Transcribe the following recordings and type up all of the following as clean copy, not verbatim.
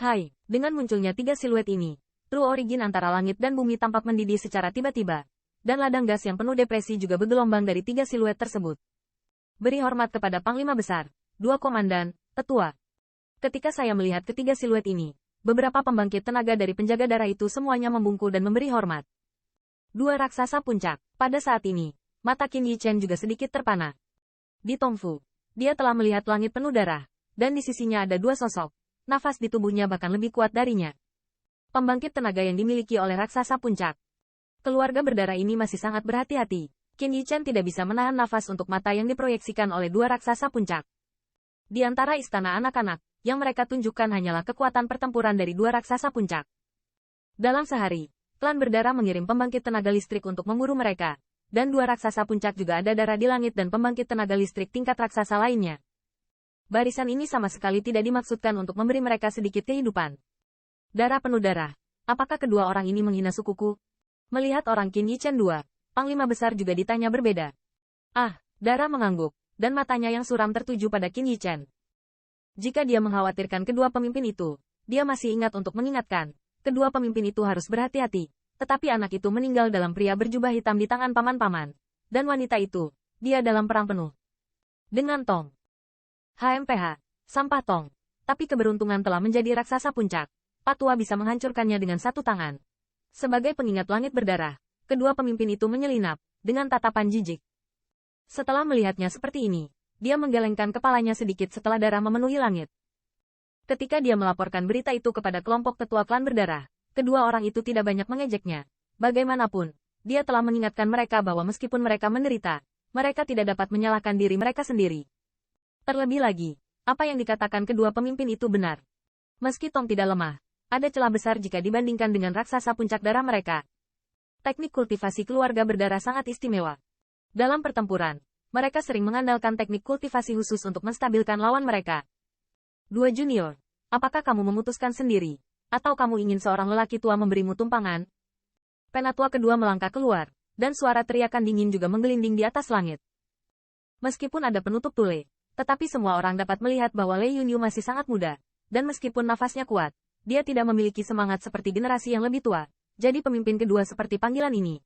Hai, dengan munculnya tiga siluet ini, True Origin antara langit dan bumi tampak mendidih secara tiba-tiba. Dan ladang gas yang penuh depresi juga bergelombang dari tiga siluet tersebut. Beri hormat kepada Panglima Besar, dua komandan, tetua. Ketika saya melihat ketiga siluet ini, beberapa pembangkit tenaga dari penjaga darah itu semuanya membungkuk dan memberi hormat. Dua raksasa puncak. Pada saat ini, mata Qin Yichen juga sedikit terpana. Di Tongfu, dia telah melihat langit penuh darah, dan di sisinya ada dua sosok. Nafas di tubuhnya bahkan lebih kuat darinya. Pembangkit tenaga yang dimiliki oleh raksasa puncak. Keluarga berdarah ini masih sangat berhati-hati. Qin Yichen tidak bisa menahan nafas untuk mata yang diproyeksikan oleh dua raksasa puncak. Di antara istana anak-anak, yang mereka tunjukkan hanyalah kekuatan pertempuran dari dua raksasa puncak. Dalam sehari, klan berdarah mengirim pembangkit tenaga listrik untuk memburu mereka. Dan dua raksasa puncak juga ada darah di langit dan pembangkit tenaga listrik tingkat raksasa lainnya. Barisan ini sama sekali tidak dimaksudkan untuk memberi mereka sedikit kehidupan. Darah penuh darah. Apakah kedua orang ini menghina sukuku? Melihat orang Qin Yichen II, Panglima Besar juga ditanya berbeda. Ah, darah mengangguk, dan matanya yang suram tertuju pada Qin Yichen. Jika dia mengkhawatirkan kedua pemimpin itu, dia masih ingat untuk mengingatkan, kedua pemimpin itu harus berhati-hati. Tetapi anak itu meninggal dalam pria berjubah hitam di tangan paman-paman. Dan wanita itu, dia dalam perang penuh. Dengan Tong. HMPH, sampah Tong. Tapi keberuntungan telah menjadi raksasa puncak. Patua bisa menghancurkannya dengan satu tangan. Sebagai pengingat langit berdarah, kedua pemimpin itu menyelinap, dengan tatapan jijik. Setelah melihatnya seperti ini, dia menggelengkan kepalanya sedikit setelah darah memenuhi langit. Ketika dia melaporkan berita itu kepada kelompok tetua klan berdarah, kedua orang itu tidak banyak mengejeknya. Bagaimanapun, dia telah mengingatkan mereka bahwa meskipun mereka menderita, mereka tidak dapat menyalahkan diri mereka sendiri. Terlebih lagi, apa yang dikatakan kedua pemimpin itu benar. Meski Tong tidak lemah, ada celah besar jika dibandingkan dengan raksasa puncak darah mereka. Teknik kultivasi keluarga berdarah sangat istimewa. Dalam pertempuran, mereka sering mengandalkan teknik kultivasi khusus untuk menstabilkan lawan mereka. Dua junior, apakah kamu memutuskan sendiri? Atau kamu ingin seorang lelaki tua memberimu tumpangan? Penatua kedua melangkah keluar, dan suara teriakan dingin juga menggelinding di atas langit. Meskipun ada penutup tule, tetapi semua orang dapat melihat bahwa Lei Yunyu masih sangat muda, dan meskipun nafasnya kuat, dia tidak memiliki semangat seperti generasi yang lebih tua, jadi pemimpin kedua seperti panggilan ini.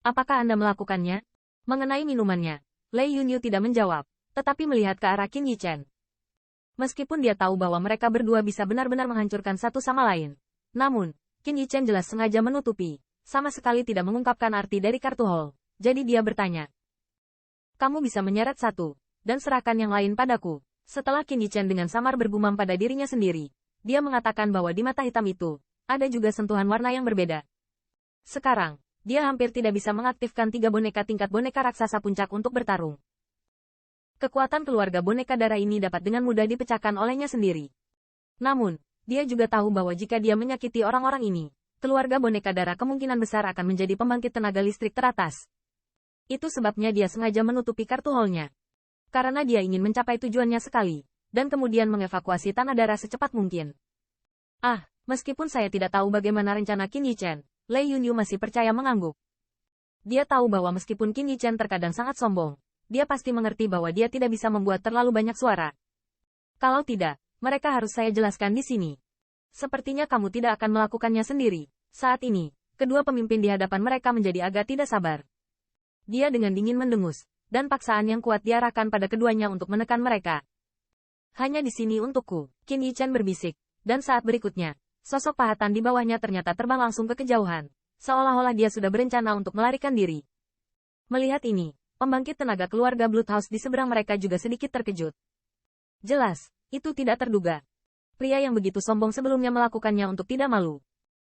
Apakah Anda melakukannya? Mengenai minumannya, Lei Yunyu tidak menjawab, tetapi melihat ke arah Qin Yichen. Meskipun dia tahu bahwa mereka berdua bisa benar-benar menghancurkan satu sama lain. Namun, Qin Yichen jelas sengaja menutupi, sama sekali tidak mengungkapkan arti dari kartu hall. Jadi dia bertanya. Kamu bisa menyeret satu, dan serahkan yang lain padaku. Setelah Qin Yichen dengan samar bergumam pada dirinya sendiri, dia mengatakan bahwa di mata hitam itu, ada juga sentuhan warna yang berbeda. Sekarang, dia hampir tidak bisa mengaktifkan tiga boneka tingkat boneka raksasa puncak untuk bertarung. Kekuatan keluarga boneka darah ini dapat dengan mudah dipecahkan olehnya sendiri. Namun, dia juga tahu bahwa jika dia menyakiti orang-orang ini, keluarga boneka darah kemungkinan besar akan menjadi pembangkit tenaga listrik teratas. Itu sebabnya dia sengaja menutupi kartu hall-nya. Karena dia ingin mencapai tujuannya sekali, dan kemudian mengevakuasi tanah darah secepat mungkin. Ah, meskipun saya tidak tahu bagaimana rencana Qin Yichen, Lei Yunyu masih percaya mengangguk. Dia tahu bahwa meskipun Qin Yichen terkadang sangat sombong, dia pasti mengerti bahwa dia tidak bisa membuat terlalu banyak suara. Kalau tidak, mereka harus saya jelaskan di sini. Sepertinya kamu tidak akan melakukannya sendiri. Saat ini, kedua pemimpin di hadapan mereka menjadi agak tidak sabar. Dia dengan dingin mendengus, dan paksaan yang kuat diarahkan pada keduanya untuk menekan mereka. Hanya di sini untukku, Qin Yichen berbisik, dan saat berikutnya, sosok pahatan di bawahnya ternyata terbang langsung ke kejauhan, seolah-olah dia sudah berencana untuk melarikan diri. Melihat ini, pembangkit tenaga keluarga Bloodhouse di seberang mereka juga sedikit terkejut. Jelas, itu tidak terduga. Pria yang begitu sombong sebelumnya melakukannya untuk tidak malu.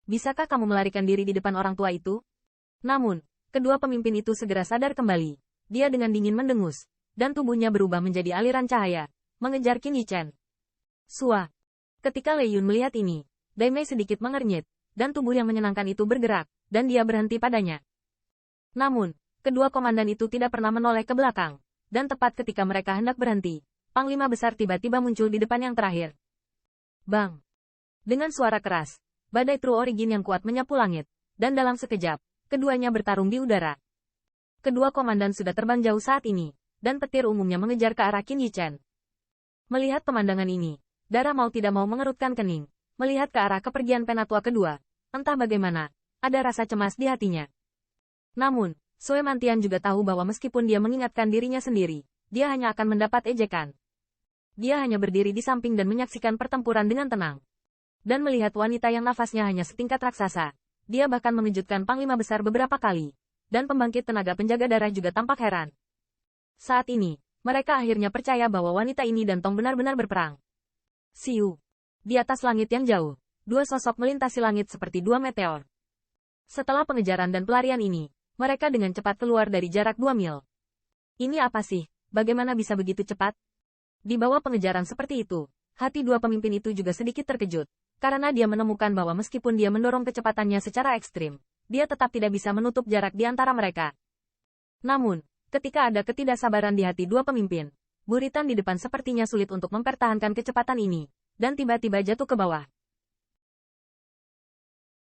Bisakah kamu melarikan diri di depan orang tua itu? Namun, kedua pemimpin itu segera sadar kembali. Dia dengan dingin mendengus, dan tubuhnya berubah menjadi aliran cahaya, mengejar Qin Yichen. Sua. Ketika Lei Yun melihat ini, Daimei sedikit mengernyit, dan tubuh yang menyenangkan itu bergerak, dan dia berhenti padanya. Namun, kedua komandan itu tidak pernah menoleh ke belakang, dan tepat ketika mereka hendak berhenti, Panglima Besar tiba-tiba muncul di depan yang terakhir. Bang! Dengan suara keras, badai True Origin yang kuat menyapu langit, dan dalam sekejap, keduanya bertarung di udara. Kedua komandan sudah terbang jauh saat ini, dan petir umumnya mengejar ke arah Qin Yichen. Melihat pemandangan ini, darah mau tidak mau mengerutkan kening, Melihat ke arah kepergian penatua kedua, entah bagaimana, ada rasa cemas di hatinya. Namun, Sue Mantian juga tahu bahwa meskipun dia mengingatkan dirinya sendiri, dia hanya akan mendapat ejekan. Dia hanya berdiri di samping dan menyaksikan pertempuran dengan tenang. Dan melihat wanita yang nafasnya hanya setingkat raksasa, dia bahkan mengejutkan Panglima Besar beberapa kali. Dan pembangkit tenaga penjaga darah juga tampak heran. Saat ini, mereka akhirnya percaya bahwa wanita ini dan Tong benar-benar berperang. Siu. Di atas langit yang jauh, dua sosok melintasi langit seperti dua meteor. Setelah pengejaran dan pelarian ini, mereka dengan cepat keluar dari jarak 2 mil. Ini apa sih? Bagaimana bisa begitu cepat? Di bawah pengejaran seperti itu, hati dua pemimpin itu juga sedikit terkejut, karena dia menemukan bahwa meskipun dia mendorong kecepatannya secara ekstrim, dia tetap tidak bisa menutup jarak di antara mereka. Namun, ketika ada ketidaksabaran di hati dua pemimpin, buritan di depan sepertinya sulit untuk mempertahankan kecepatan ini, dan tiba-tiba jatuh ke bawah.